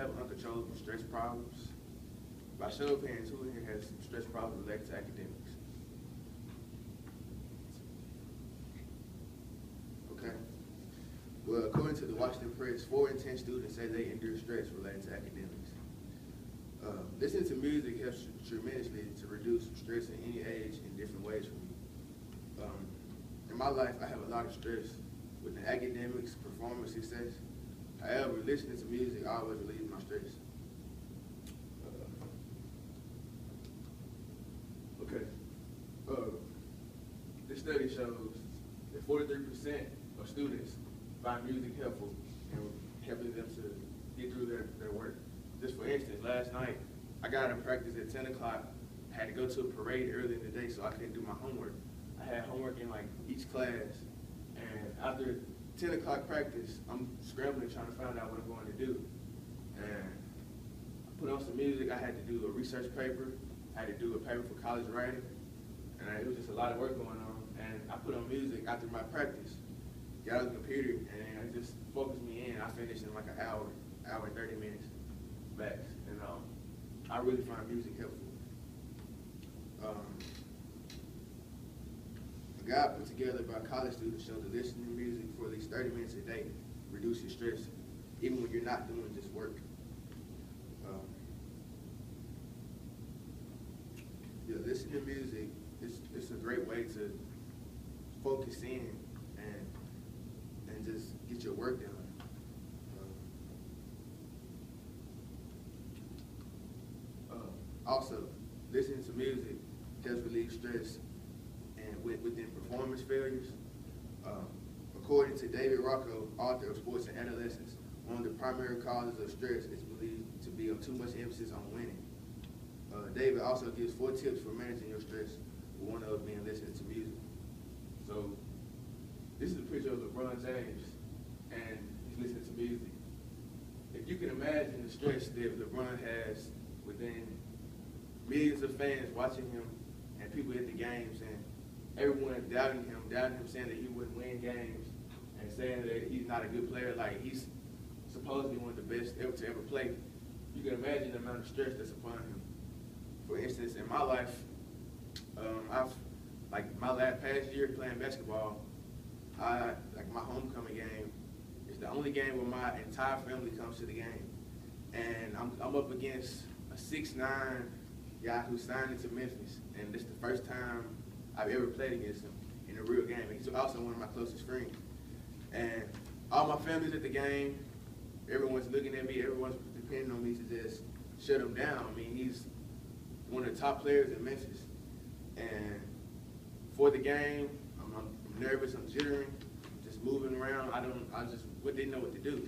have uncontrollable stress problems? By show of hands, who in here has stress problems related to academics? Okay. Well, according to the Washington Press, 4 in 10 students say they endure stress related to academics. Listening to music helps tremendously to reduce stress at any age in different ways for me. In my life, I have a lot of stress with the academics, performance success. However, listening to music always relieves my stress. This study shows that 43% of students find music helpful and helping them to get through their work. Just for instance, last night, I got out of practice at 10 o'clock. I had to go to a parade early in the day, so I couldn't do my homework. I had homework in like each class, and after 10 o'clock practice, I'm scrambling trying to find out what I'm going to do. And I put on some music. I had to do a research paper. I had to do a paper for college writing, and it was just a lot of work going on. And I put on music after my practice, got on the computer, and it just focused me in. I finished in like an hour and 30 minutes max. And I really find music helpful. A guide put together by college students showed that listening to music for at least 30 minutes a day reduces stress, even when you're not doing just work. Listening to music it's a great way to focus in and just get your work done. Also, listening to music helps relieve stress and within performance failures. According to David Rocco, author of Sports and Adolescence, one of the primary causes of stress is believed to be too much emphasis on winning. David also gives 4 tips for managing your stress, with one of those being listening to music. So, this is a picture of LeBron James, and he's listening to music. If you can imagine the stress that LeBron has within millions of fans watching him and people at the games and everyone doubting him, saying that he wouldn't win games and saying that he's not a good player, like he's supposedly one of the best ever to ever play. You can imagine the amount of stress that's upon him. For instance, in my life, my past year playing basketball, my homecoming game is the only game where my entire family comes to the game. And I'm up against a 6'9" guy who signed into Memphis, and this is the first time I've ever played against him in a real game. He's also one of my closest friends. And all my family's at the game, everyone's looking at me, everyone's depending on me to just shut him down. I mean, he's one of the top players in Memphis. And for the game, I'm nervous, I'm jittering, just moving around. I didn't know what to do.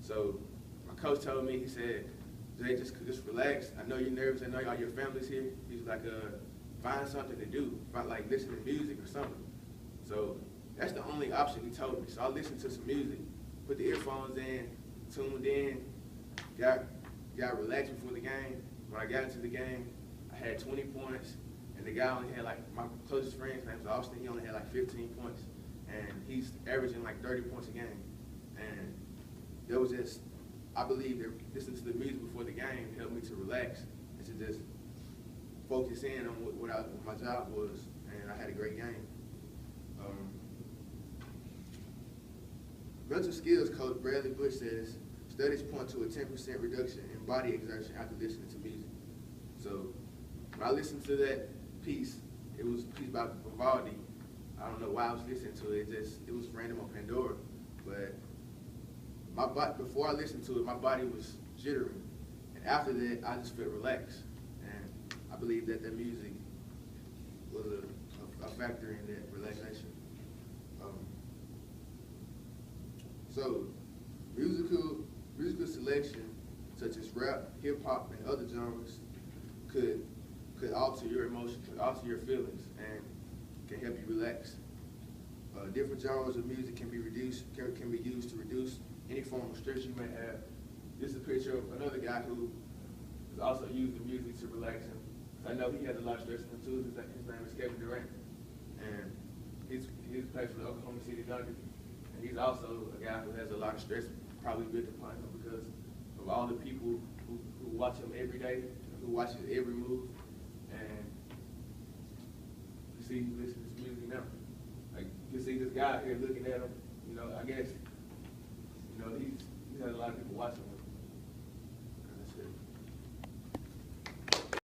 So my coach told me, he said, Jay, just relax. I know you're nervous. I know all your family's here. He's like, find something to do. Like listen to music or something. So that's the only option he told me. So I listened to some music, put the earphones in, tuned in, got relaxed before the game. When I got into the game, I had 20 points, and the guy only had my closest friend's name was Austin. He only had 15 points, and he's averaging 30 points a game. And there was just, I believe that listening to the music before the game helped me to relax and to just focus in on what my job was, and I had a great game. Mental skills coach Bradley Bush says studies point to a 10% reduction in body exertion after listening to music. So when I listened to that piece, it was a piece by Vivaldi. I don't know why I was listening to it. It was random on Pandora, but before I listened to it, my body was jittering, and after that, I just felt relaxed. And I believe that the music was a factor in that relaxation. So musical selection, such as rap, hip hop, and other genres, could alter your emotions, could alter your feelings, and can help you relax. Different genres of music can be used to reduce any form of stress you may have. This is a picture of another guy who has also used the music to relax him. I know he has a lot of stress in him too. His name is Kevin Durant, and he's played for the Oklahoma City Thunder. And he's also a guy who has a lot of stress probably built upon him because of all the people watch him every day, who watches every move, and you see, he listens to his music now. Like, you see this guy here looking at him, you know, I guess